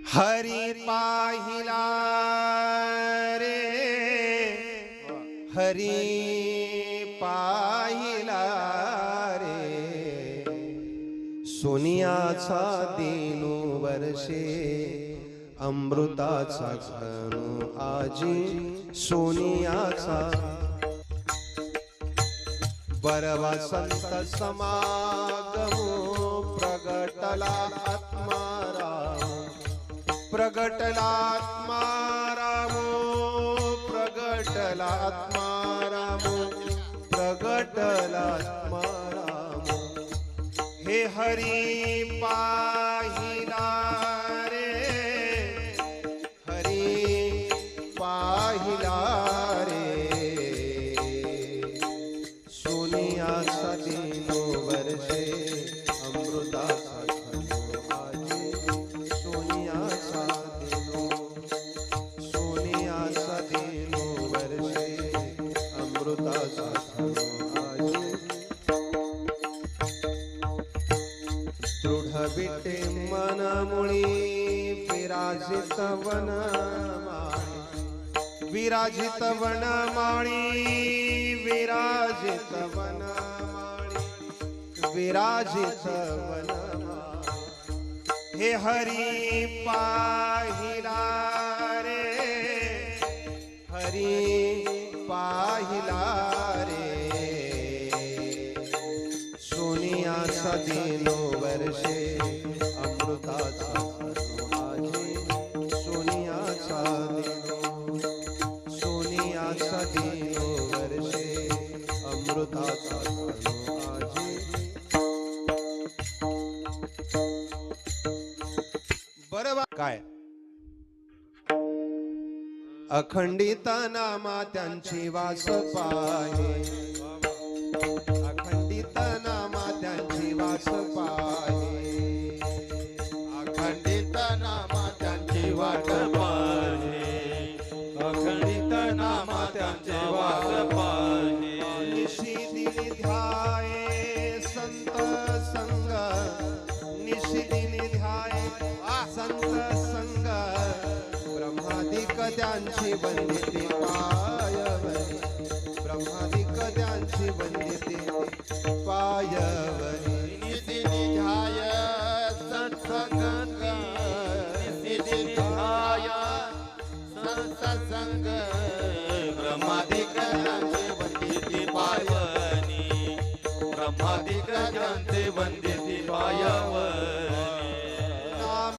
हरी पाहिला रे, हरी पाहिला रे, सोनियाचा दिनू वर्षे अमृताचा घनु आजी सोनियाचा बरवा संत समागमो प्रगटला आत्मा राम, प्रगटला आत्मा रामो, प्रगटला आत्मा रामो, प्रगटला आत्मा रामो, हे हरी पाहिला रे, हरी पाहिला रे, सोनियाचा दिनो वर्षे अमृताचा घनो आजी सोनियाचा दिनो, सोनियाचा दिनो वर्षे अमृताचा घनो आजी दृढ विटे मनमुळी विराजित वनमाळी, विराजित वनमाळी, विराजित वनमाळी, विराजित वनमाळी, हे हरी पाहिला रे, हरी पाहिला रे, सोनियाचा दिनो वर्षे अमृताचा घनो आजी सोनियाचा दिनो, सोनियाचा दिनो वर्षे अमृताचा घनो आजी बरोबर काय अखंडित नामा त्यांची वास पाहे, अखंडित नामा त्यांची वास पाहे, अखंडित नामा त्यांची वाट पाहे, अखंडित नामा त्यांची वाट पाहे, निशी दिनी ध्याये संत संग, निशी दिनी ध्याये संत संग, ब्रह्मादिक त्यांची वंदिती पा